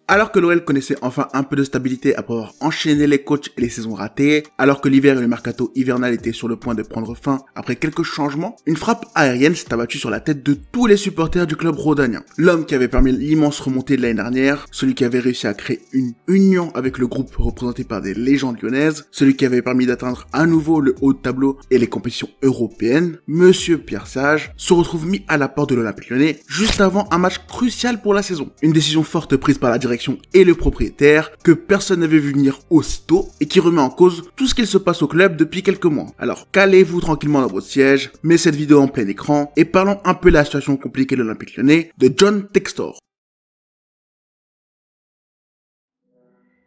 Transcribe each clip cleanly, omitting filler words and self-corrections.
Alors que l'OL connaissait enfin un peu de stabilité après avoir enchaîné les coachs et les saisons ratées, alors que l'hiver et le mercato hivernal étaient sur le point de prendre fin après quelques changements, une frappe aérienne s'est abattue sur la tête de tous les supporters du club rhodanien. L'homme qui avait permis l'immense remontée de l'année dernière, celui qui avait réussi à créer une union avec le groupe représenté par des légendes lyonnaises, celui qui avait permis d'atteindre à nouveau le haut de tableau et les compétitions européennes, Monsieur Pierre Sage, se retrouve mis à la porte de l'Olympique Lyonnais juste avant un match crucial pour la saison. Une décision forte prise par la direction et le propriétaire que personne n'avait vu venir aussitôt et qui remet en cause tout ce qu'il se passe au club depuis quelques mois. Alors calez-vous tranquillement dans votre siège, mets cette vidéo en plein écran et parlons un peu de la situation compliquée de l'Olympique Lyonnais de John Textor.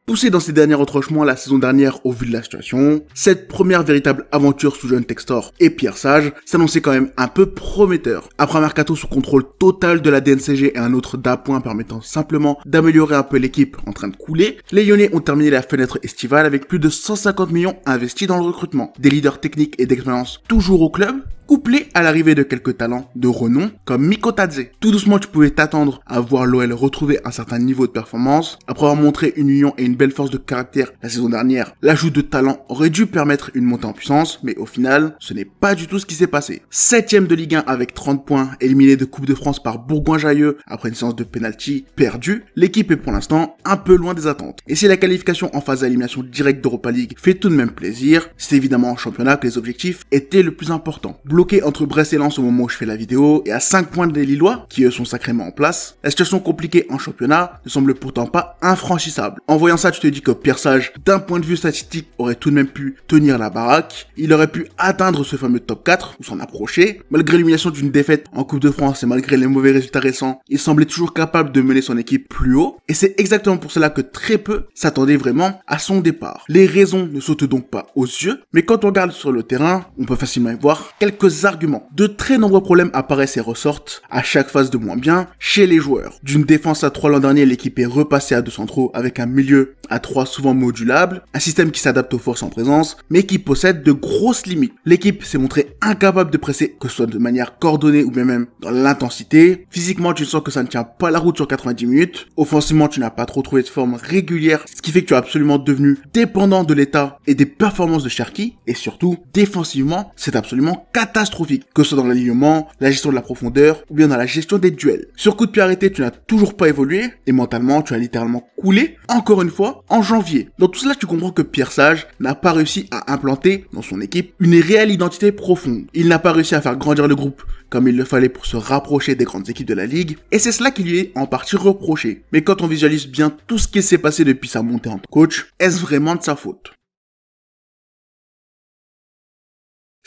Poussé dans ses derniers retranchements la saison dernière au vu de la situation, cette première véritable aventure sous John Textor et Pierre Sage s'annonçait quand même un peu prometteur. Après un mercato sous contrôle total de la DNCG et un autre d'appoint permettant simplement d'améliorer un peu l'équipe en train de couler, les Lyonnais ont terminé la fenêtre estivale avec plus de 150 millions investis dans le recrutement. Des leaders techniques et d'expérience toujours au club, couplé à l'arrivée de quelques talents de renom comme Miko Tadze. Tout doucement, tu pouvais t'attendre à voir l'OL retrouver un certain niveau de performance. Après avoir montré une union et une belle force de caractère la saison dernière, l'ajout de talents aurait dû permettre une montée en puissance, mais au final, ce n'est pas du tout ce qui s'est passé. 7ème de Ligue 1 avec 30 points, éliminé de Coupe de France par Bourgoin-Jallieu après une séance de penalty perdue, l'équipe est pour l'instant un peu loin des attentes. Et si la qualification en phase d'élimination directe d'Europa League fait tout de même plaisir, c'est évidemment en championnat que les objectifs étaient le plus important. Bloqué entre Brest et Lens au moment où je fais la vidéo, et à 5 points des Lillois, qui eux sont sacrément en place, la situation compliquée en championnat ne semble pourtant pas infranchissable. En voyant ça, tu te dis que Pierre Sage, d'un point de vue statistique, aurait tout de même pu tenir la baraque, il aurait pu atteindre ce fameux top 4, ou s'en approcher, malgré l'humiliation d'une défaite en Coupe de France et malgré les mauvais résultats récents, il semblait toujours capable de mener son équipe plus haut, et c'est exactement pour cela que très peu s'attendaient vraiment à son départ. Les raisons ne sautent donc pas aux yeux, mais quand on regarde sur le terrain, on peut facilement y voir quelques arguments. De très nombreux problèmes apparaissent et ressortent à chaque phase de moins bien chez les joueurs. D'une défense à 3 l'an dernier, l'équipe est repassée à 2 centraux avec un milieu à 3 souvent modulable, un système qui s'adapte aux forces en présence, mais qui possède de grosses limites. L'équipe s'est montrée incapable de presser, que ce soit de manière coordonnée ou bien même dans l'intensité. Physiquement, tu sens que ça ne tient pas la route sur 90 minutes. Offensivement, tu n'as pas trop trouvé de forme régulière, ce qui fait que tu es absolument devenu dépendant de l'état et des performances de Cherki. Et surtout, défensivement, c'est absolument catastrophique, que ce soit dans l'alignement, la gestion de la profondeur ou bien dans la gestion des duels. Sur coup de pied arrêté, tu n'as toujours pas évolué et mentalement, tu as littéralement coulé, encore une fois, en janvier. Dans tout cela, tu comprends que Pierre Sage n'a pas réussi à implanter dans son équipe une réelle identité profonde. Il n'a pas réussi à faire grandir le groupe comme il le fallait pour se rapprocher des grandes équipes de la Ligue, et c'est cela qui lui est en partie reproché. Mais quand on visualise bien tout ce qui s'est passé depuis sa montée en coach, est-ce vraiment de sa faute ?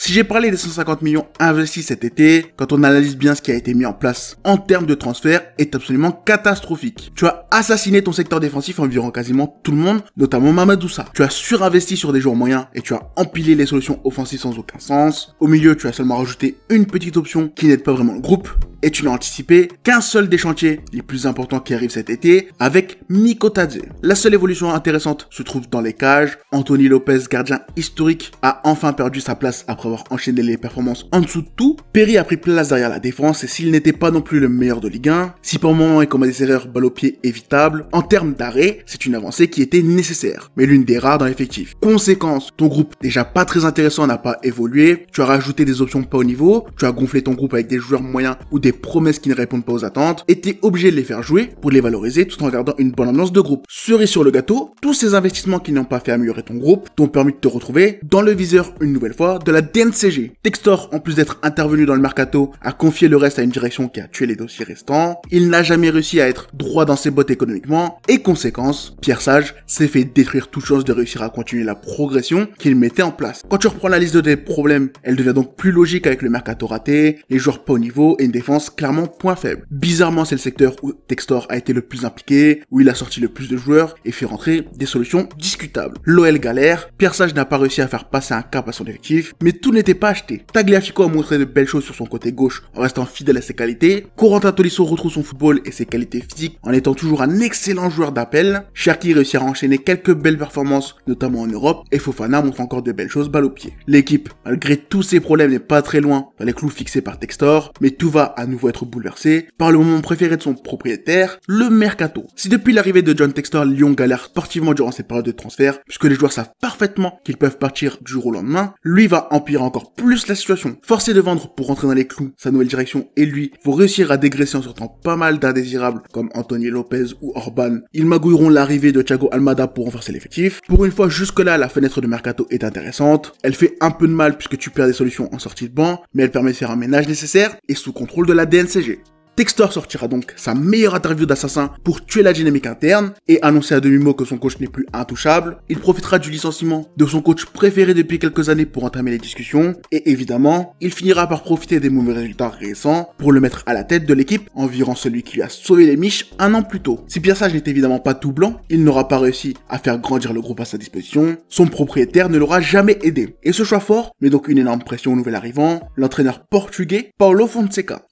Si j'ai parlé des 150 millions investis cet été, quand on analyse bien ce qui a été mis en place en termes de transfert, est absolument catastrophique. Tu as assassiné ton secteur défensif en virant quasiment tout le monde, notamment Mamadou Sarr. Tu as surinvesti sur des joueurs moyens et tu as empilé les solutions offensives sans aucun sens. Au milieu, tu as seulement rajouté une petite option qui n'aide pas vraiment le groupe. Et tu n'as anticipé qu'un seul des chantiers les plus importants qui arrivent cet été avec Miko Tadze. La seule évolution intéressante se trouve dans les cages. Anthony Lopez, gardien historique, a enfin perdu sa place après avoir enchaîné les performances en dessous de tout. Perry a pris place derrière la défense et s'il n'était pas non plus le meilleur de Ligue 1, si par moment il commet des erreurs balle au pied évitables, en termes d'arrêt, c'est une avancée qui était nécessaire, mais l'une des rares dans l'effectif. Conséquence, ton groupe déjà pas très intéressant n'a pas évolué, tu as rajouté des options pas au niveau, tu as gonflé ton groupe avec des joueurs moyens ou des promesses qui ne répondent pas aux attentes, et t'es obligé de les faire jouer pour les valoriser tout en gardant une bonne ambiance de groupe. Cerise sur le gâteau, tous ces investissements qui n'ont pas fait améliorer ton groupe t'ont permis de te retrouver dans le viseur une nouvelle fois de la DNCG. Textor, en plus d'être intervenu dans le mercato, a confié le reste à une direction qui a tué les dossiers restants. Il n'a jamais réussi à être droit dans ses bottes économiquement, et conséquence, Pierre Sage s'est fait détruire toute chance de réussir à continuer la progression qu'il mettait en place. Quand tu reprends la liste des problèmes, elle devient donc plus logique avec le mercato raté, les joueurs pas au niveau et une défense clairement point faible. Bizarrement, c'est le secteur où Textor a été le plus impliqué, où il a sorti le plus de joueurs et fait rentrer des solutions discutables. L'OL galère, Pierre Sage n'a pas réussi à faire passer un cap à son effectif, mais tout tout n'était pas acheté. Tagliafico a montré de belles choses sur son côté gauche en restant fidèle à ses qualités. Corentin Tolisso retrouve son football et ses qualités physiques en étant toujours un excellent joueur d'appel. Cherki réussit à enchaîner quelques belles performances, notamment en Europe, et Fofana montre encore de belles choses balle au pied. L'équipe, malgré tous ses problèmes, n'est pas très loin dans les clous fixés par Textor, mais tout va à nouveau être bouleversé par le moment préféré de son propriétaire, le mercato. Si depuis l'arrivée de John Textor, Lyon galère sportivement durant cette période de transfert, puisque les joueurs savent parfaitement qu'ils peuvent partir du jour au lendemain, lui va empirer encore plus la situation. Forcé de vendre pour rentrer dans les clous, sa nouvelle direction et lui vont réussir à dégraisser en sortant pas mal d'indésirables comme Anthony Lopez ou Orban. Ils magouilleront l'arrivée de Thiago Almada pour renforcer l'effectif. Pour une fois, jusque-là, la fenêtre de mercato est intéressante. Elle fait un peu de mal puisque tu perds des solutions en sortie de banc, mais elle permet de faire un ménage nécessaire et sous contrôle de la DNCG. Textor sortira donc sa meilleure interview d'assassin pour tuer la dynamique interne et annoncer à demi-mot que son coach n'est plus intouchable. Il profitera du licenciement de son coach préféré depuis quelques années pour entamer les discussions et évidemment, il finira par profiter des mauvais résultats récents pour le mettre à la tête de l'équipe en virant celui qui lui a sauvé les miches un an plus tôt. Si Pierre Sage n'est évidemment pas tout blanc, il n'aura pas réussi à faire grandir le groupe à sa disposition, son propriétaire ne l'aura jamais aidé. Et ce choix fort met donc une énorme pression au nouvel arrivant, l'entraîneur portugais Paulo Fonseca.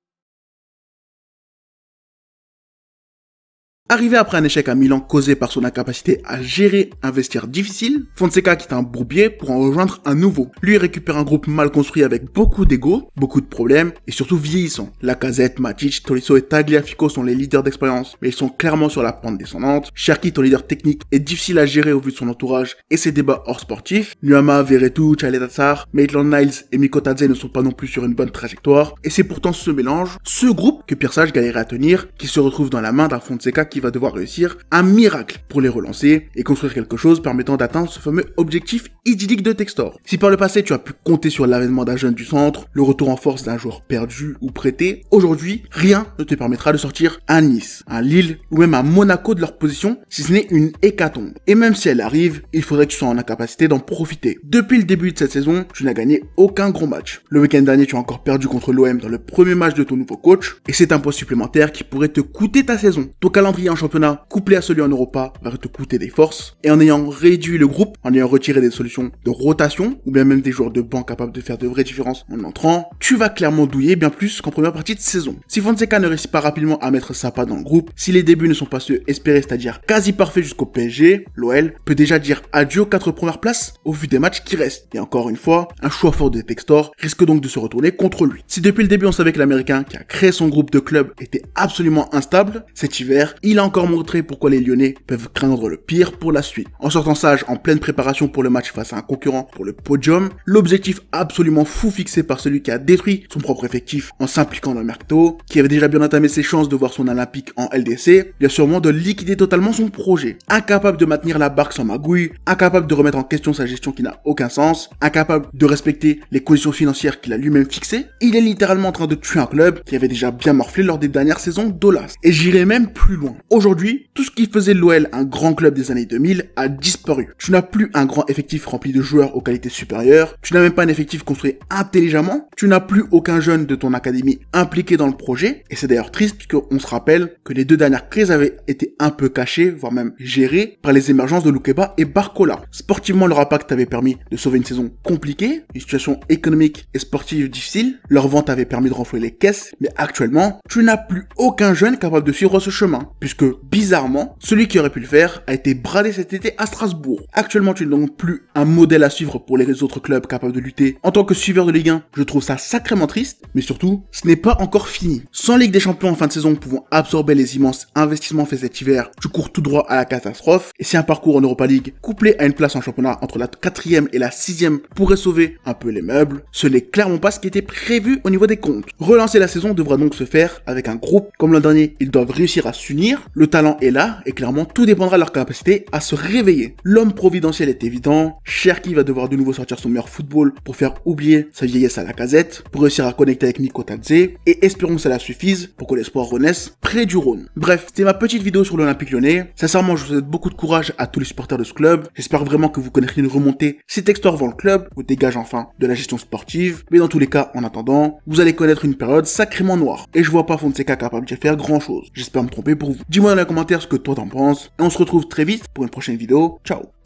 Arrivé après un échec à Milan causé par son incapacité à gérer un vestiaire difficile, Fonseca quitte un bourbier pour en rejoindre un nouveau. Lui récupère un groupe mal construit avec beaucoup d'ego, beaucoup de problèmes et surtout vieillissant. Lacazette, Matic, Tolisso et Tagliafico sont les leaders d'expérience, mais ils sont clairement sur la pente descendante. Cherki, ton leader technique, est difficile à gérer au vu de son entourage et ses débats hors sportifs. Nuama, Veretout, Chalet-Tatsar, Maitland-Niles et Mikotadze ne sont pas non plus sur une bonne trajectoire et c'est pourtant ce mélange, ce groupe que Pierre Sage galérait à tenir, qui se retrouve dans la main d'un Fonseca qui va devoir réussir un miracle pour les relancer et construire quelque chose permettant d'atteindre ce fameux objectif idyllique de Textor. Si par le passé tu as pu compter sur l'avènement d'un jeune du centre, le retour en force d'un joueur perdu ou prêté, aujourd'hui rien ne te permettra de sortir un Nice, un Lille ou même un Monaco de leur position si ce n'est une hécatombe. Et même si elle arrive, il faudrait que tu sois en incapacité d'en profiter. Depuis le début de cette saison, tu n'as gagné aucun gros match. Le week-end dernier tu as encore perdu contre l'OM dans le premier match de ton nouveau coach et c'est un poids supplémentaire qui pourrait te coûter ta saison. Ton calendrier en championnat, couplé à celui en Europa, va te coûter des forces. Et en ayant réduit le groupe, en ayant retiré des solutions de rotation, ou bien même des joueurs de banc capables de faire de vraies différences en entrant, tu vas clairement douiller bien plus qu'en première partie de saison. Si Fonseca ne réussit pas rapidement à mettre sa patte dans le groupe, si les débuts ne sont pas ceux espérés, c'est-à-dire quasi parfaits jusqu'au PSG, l'OL peut déjà dire adieu aux 4 premières places au vu des matchs qui restent. Et encore une fois, un choix fort de Textor risque donc de se retourner contre lui. Si depuis le début on savait que l'Américain qui a créé son groupe de clubs était absolument instable, cet hiver, il a encore montré pourquoi les Lyonnais peuvent craindre le pire pour la suite. En sortant Sage en pleine préparation pour le match face à un concurrent pour le podium, l'objectif absolument fou fixé par celui qui a détruit son propre effectif en s'impliquant dans le mercato, qui avait déjà bien entamé ses chances de voir son Olympique en LDC, bien sûrement de liquider totalement son projet. Incapable de maintenir la barque sans magouille, incapable de remettre en question sa gestion qui n'a aucun sens, incapable de respecter les conditions financières qu'il a lui-même fixées, il est littéralement en train de tuer un club qui avait déjà bien morflé lors des dernières saisons d'Olas. Et j'irai même plus loin. Aujourd'hui, tout ce qui faisait de l'OL un grand club des années 2000 a disparu. Tu n'as plus un grand effectif rempli de joueurs aux qualités supérieures, tu n'as même pas un effectif construit intelligemment, tu n'as plus aucun jeune de ton académie impliqué dans le projet, et c'est d'ailleurs triste puisqu'on se rappelle que les deux dernières crises avaient été un peu cachées, voire même gérées, par les émergences de Loukeba et Barcola. Sportivement, leur impact avait permis de sauver une saison compliquée, une situation économique et sportive difficile, leur vente avait permis de renflouer les caisses, mais actuellement, tu n'as plus aucun jeune capable de suivre ce chemin, puisque bizarrement, celui qui aurait pu le faire a été bradé cet été à Strasbourg. Actuellement, tu n'es donc plus un modèle à suivre pour les autres clubs capables de lutter. En tant que suiveur de Ligue 1, je trouve ça sacrément triste, mais surtout, ce n'est pas encore fini. Sans Ligue des Champions en fin de saison pouvant absorber les immenses investissements faits cet hiver, tu cours tout droit à la catastrophe, et si un parcours en Europa League, couplé à une place en championnat entre la 4e et la 6e, pourrait sauver un peu les meubles, ce n'est clairement pas ce qui était prévu au niveau des comptes. Relancer la saison devra donc se faire avec un groupe. Comme l'an dernier, ils doivent réussir à s'unir, le talent est là, et clairement, tout dépendra de leur capacité à se réveiller. L'homme providentiel est évident, Cherki va devoir de nouveau sortir son meilleur football pour faire oublier sa vieillesse à Lacazette, pour réussir à connecter avec Mikotadze, et espérons que cela suffise pour que l'espoir renaisse près du Rhône. Bref, c'était ma petite vidéo sur l'Olympique Lyonnais. Sincèrement, je vous souhaite beaucoup de courage à tous les supporters de ce club. J'espère vraiment que vous connaîtrez une remontée si Textor vend le club, ou dégage enfin de la gestion sportive. Mais dans tous les cas, en attendant, vous allez connaître une période sacrément noire. Et je vois pas Fonseca capable de faire grand chose. J'espère me tromper pour vous. Dis-moi dans les commentaires ce que toi t'en penses. Et on se retrouve très vite pour une prochaine vidéo. Ciao!